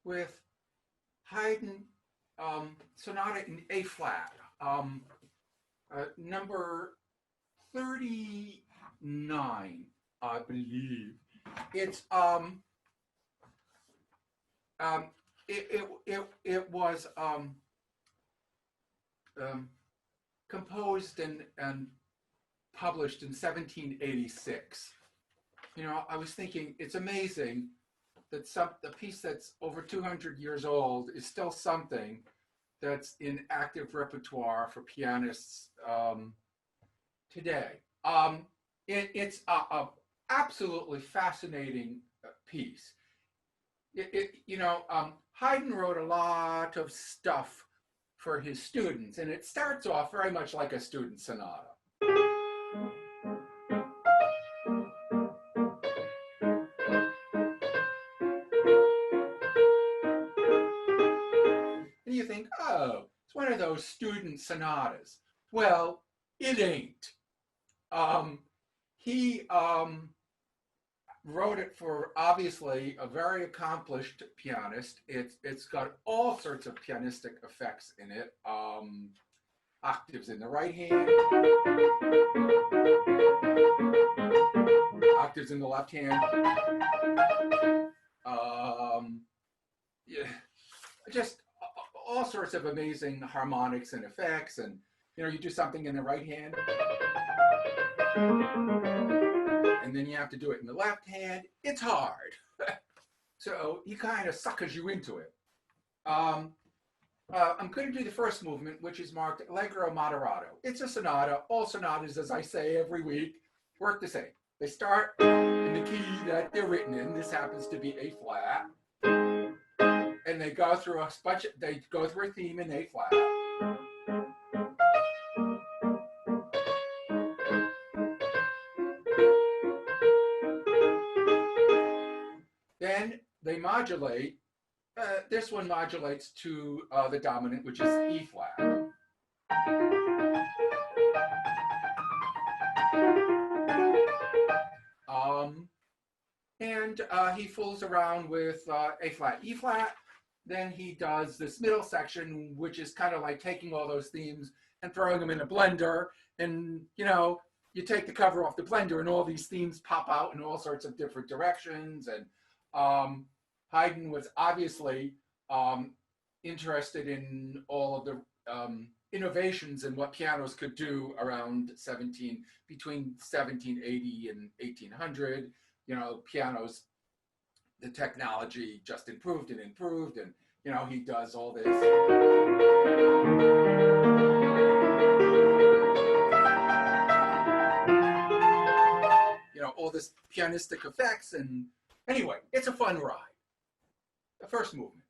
with Haydn Sonata in A flat, number 39, I believe. It's it was composed and published in 1786. You know, I was thinking it's amazing that the piece that's over 200 years old is still something that's in active repertoire for pianists today. It's a absolutely fascinating piece. Haydn wrote a lot of stuff for his students, and it starts off very much like a student sonata. And you think, oh, it's one of those student sonatas. Well, it ain't. He wrote it for, obviously, a very accomplished pianist. It's got all sorts of pianistic effects in it. Octaves in the right hand, octaves in the left hand. Yeah, just all sorts of amazing harmonics and effects. And you do something in the right hand, and then you have to do it in the left hand. It's hard. So he kind of suckers you into it. I'm going to do the first movement, which is marked Allegro moderato. It's a sonata. All sonatas, as I say every week, work the same. They start in the key that they're written in. This happens to be A flat, and they go through a theme in A flat. Then they modulate. This one modulates to the dominant, which is E flat. And he fools around with A flat, E flat. Then he does this middle section, which is kind of like taking all those themes and throwing them in a blender. And, you take the cover off the blender and all these themes pop out in all sorts of different directions. And Haydn was obviously interested in all of the innovations in what pianos could do around between 1780 and 1800. Pianos, the technology just improved and improved, and he does all this. All this pianistic effects, and anyway, it's a fun ride. The first movement.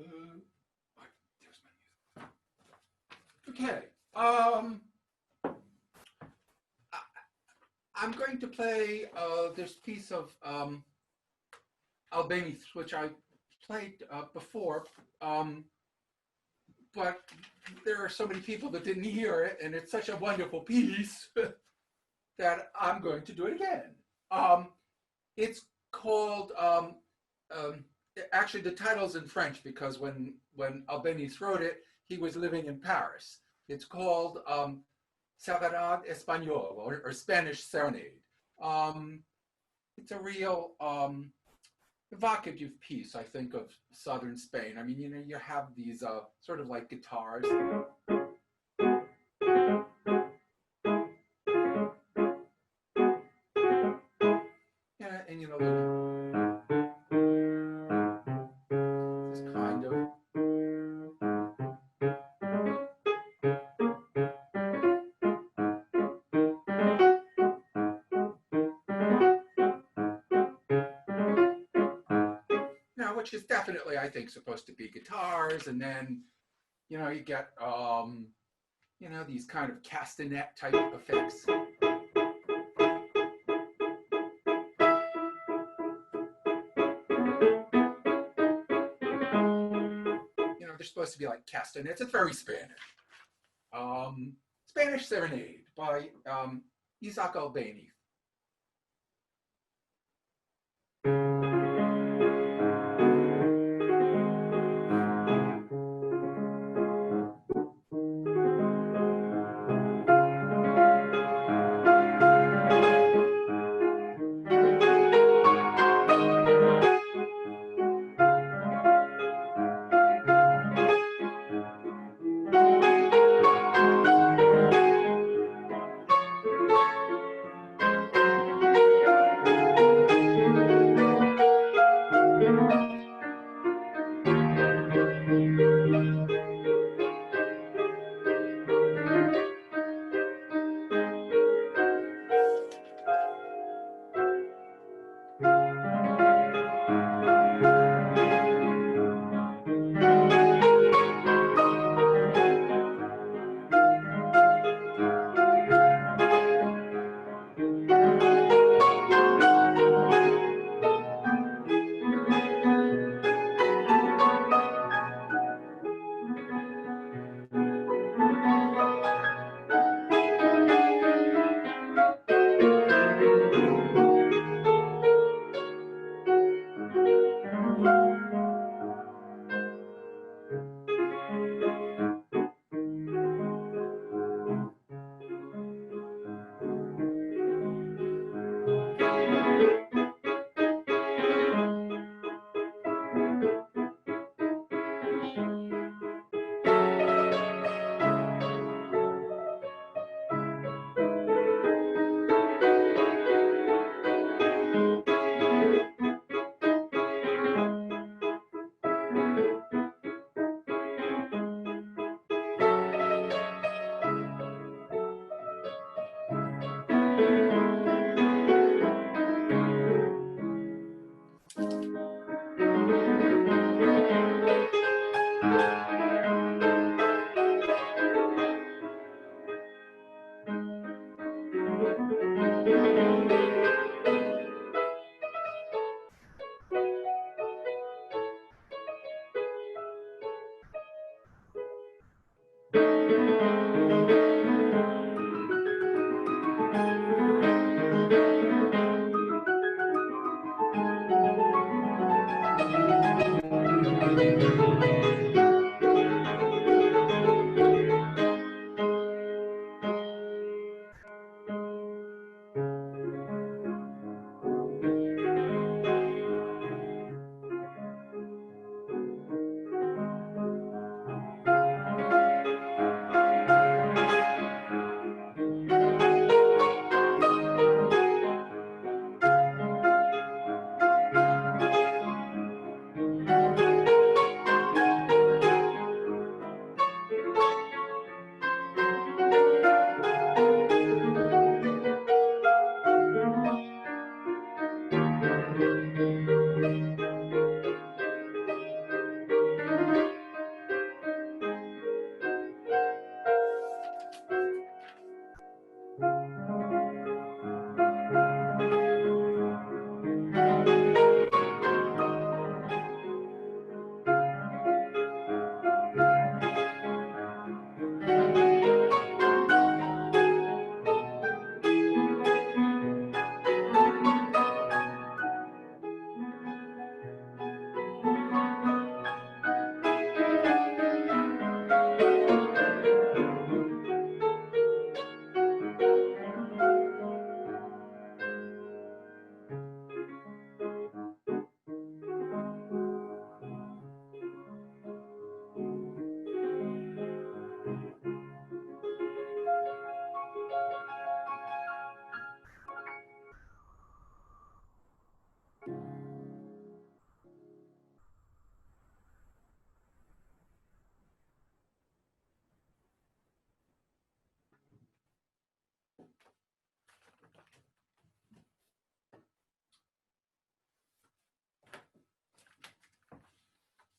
There's my music. Okay. I'm going to play this piece of Albeniz, which I played before, but there are so many people that didn't hear it, and it's such a wonderful piece that I'm going to do it again. It's called, actually the title's in French because when Albeniz wrote it, he was living in Paris. It's called Serenade Espanole, or Spanish Serenade. It's a real evocative piece, I think, of southern Spain. I mean, you know, you have these sort of like guitars. Yeah, and you know, this kind of. Which is definitely, I think, supposed to be guitars, and then, you know, you get, you know, these kind of castanet type effects. You know, they're supposed to be like castanets. It's very Spanish. Spanish Serenade by Isaac Albeniz.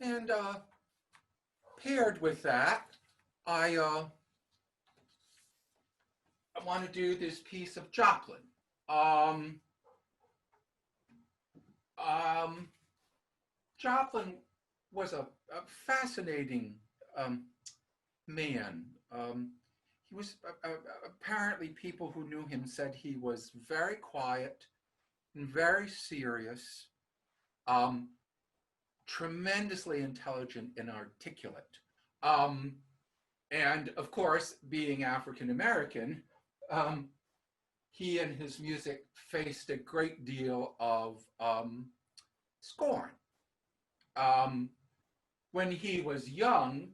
And paired with that, I want to do this piece of Joplin. Joplin was a fascinating man. He was apparently, people who knew him said he was very quiet and very serious, tremendously intelligent and articulate. And of course, being African American, he and his music faced a great deal of scorn. When he was young,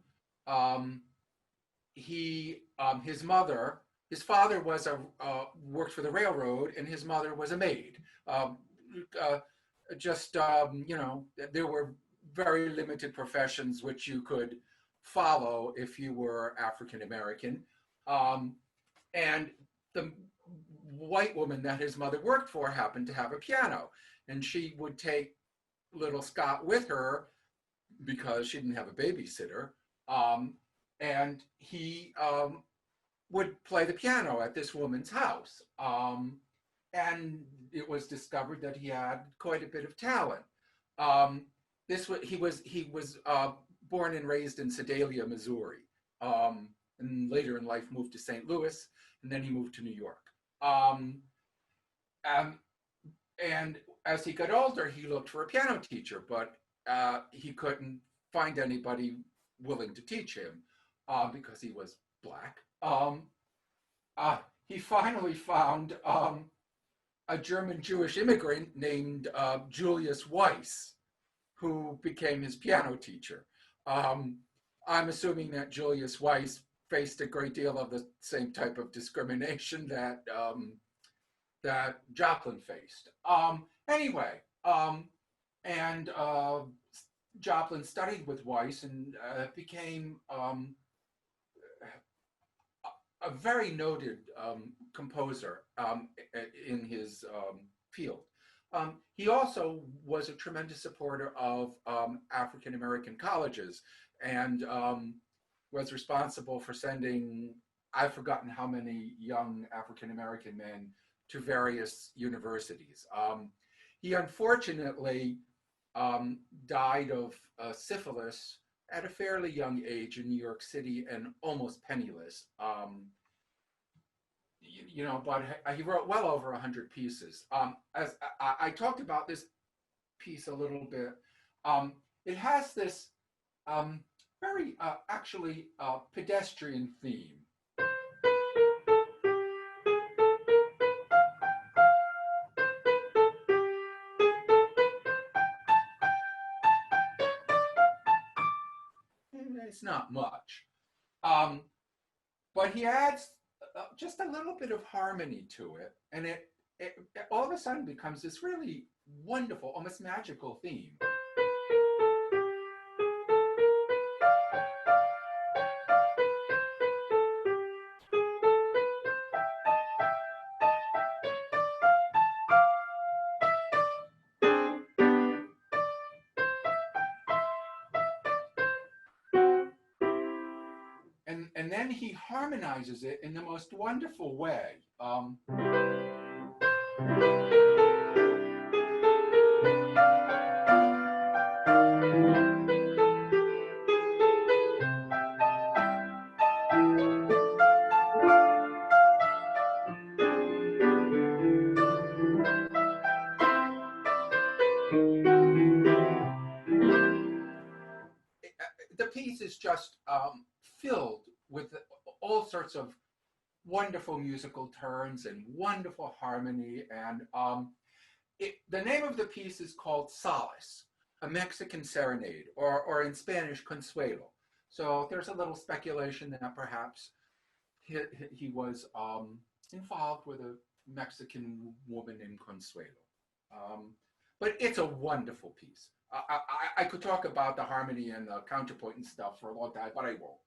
his father was worked for the railroad, and his mother was a maid. There were very limited professions which you could follow if you were African American. And the white woman that his mother worked for happened to have a piano, and she would take little Scott with her because she didn't have a babysitter. And he would play the piano at this woman's house. And it was discovered that he had quite a bit of talent. He was born and raised in Sedalia, Missouri, and later in life moved to St. Louis, and then he moved to New York. And as he got older, he looked for a piano teacher, but he couldn't find anybody willing to teach him because he was Black. He finally found a German Jewish immigrant named Julius Weiss, who became his piano teacher. I'm assuming that Julius Weiss faced a great deal of the same type of discrimination that that Joplin faced. Joplin studied with Weiss and became a very noted composer in his field. He also was a tremendous supporter of African American colleges, and was responsible for sending, I've forgotten how many young African American men to various universities. He unfortunately died of syphilis at a fairly young age in New York City and almost penniless. But he wrote well over 100 pieces. As I talked about this piece a little bit, it has this very pedestrian theme. It's not much, but he adds just a little bit of harmony to it, and it all of a sudden becomes this really wonderful, almost magical theme. And then he harmonizes it in the most wonderful way. The piece is just filled with all sorts of wonderful musical turns and wonderful harmony. And the name of the piece is called Solace, a Mexican serenade, or in Spanish, Consuelo. So there's a little speculation that perhaps he was involved with a Mexican woman named Consuelo. But it's a wonderful piece. I could talk about the harmony and the counterpoint and stuff for a long time, but I won't.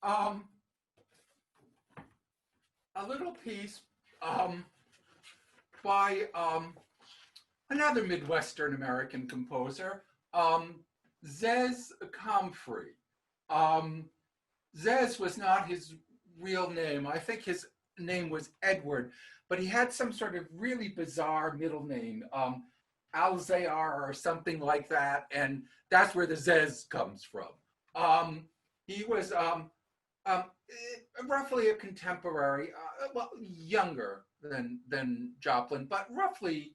Um, a little piece by another Midwestern American composer, Zez Confrey. Zez was not his real name. I think his name was Edward, but he had some sort of really bizarre middle name, Alzayar or something like that, and that's where the Zez comes from. He was roughly a contemporary, well, younger than Joplin, but roughly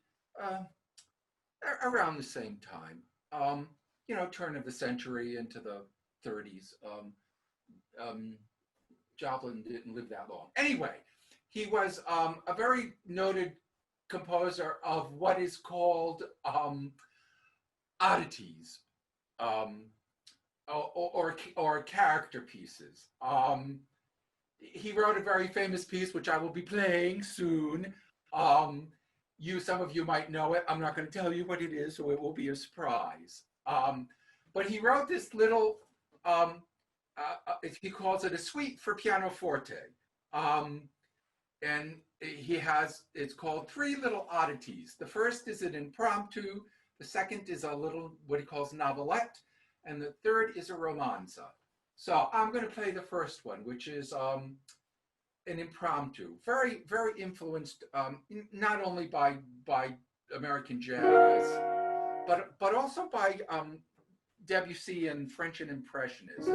around the same time. Turn of the century into the 30s. Joplin didn't live that long. Anyway, he was a very noted composer of what is called oddities, or character pieces. He wrote a very famous piece, which I will be playing soon. Some of you might know it. I'm not going to tell you what it is, so it will be a surprise. But he wrote this little, he calls it a suite for pianoforte. And it's called Three Little Oddities. The first is an impromptu. The second is a little, what he calls novelette. And the third is a romanza. So I'm going to play the first one, which is an impromptu, very, very influenced not only by American jazz, but also by Debussy and French and Impressionism.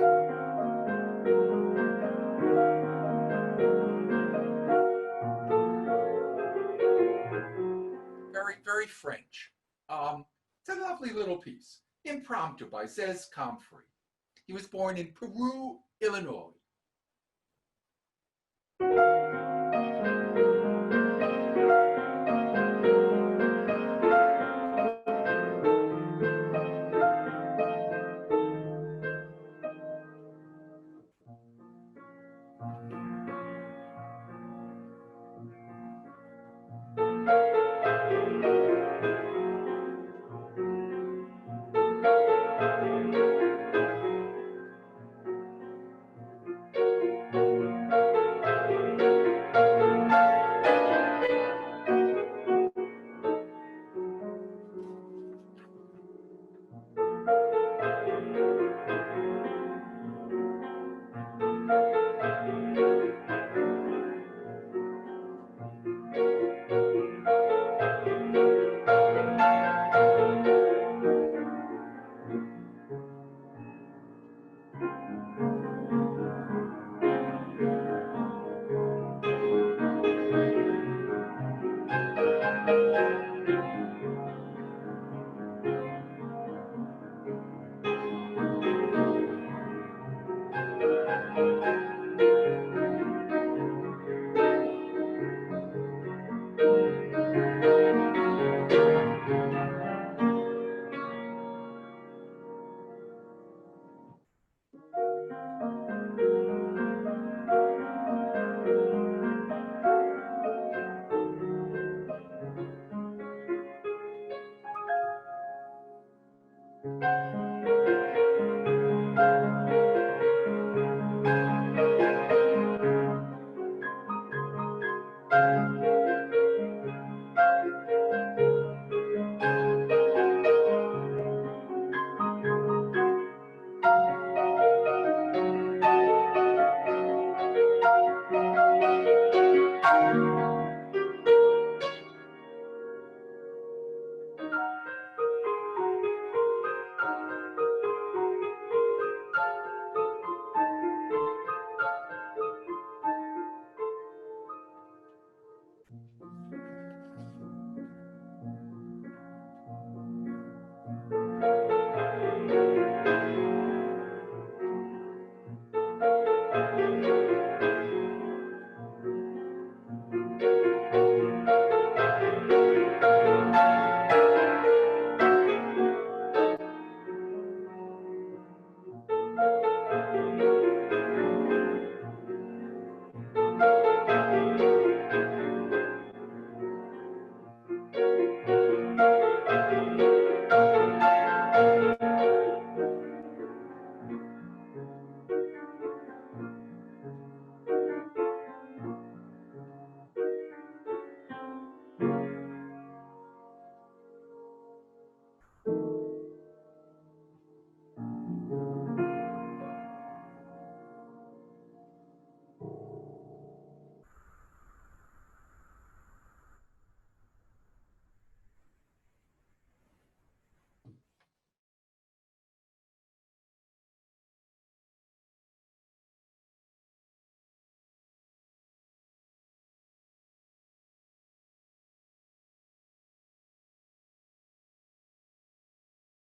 Very, very French. It's a lovely little piece. Impromptu by Zez Confrey. He was born in Peru, Illinois.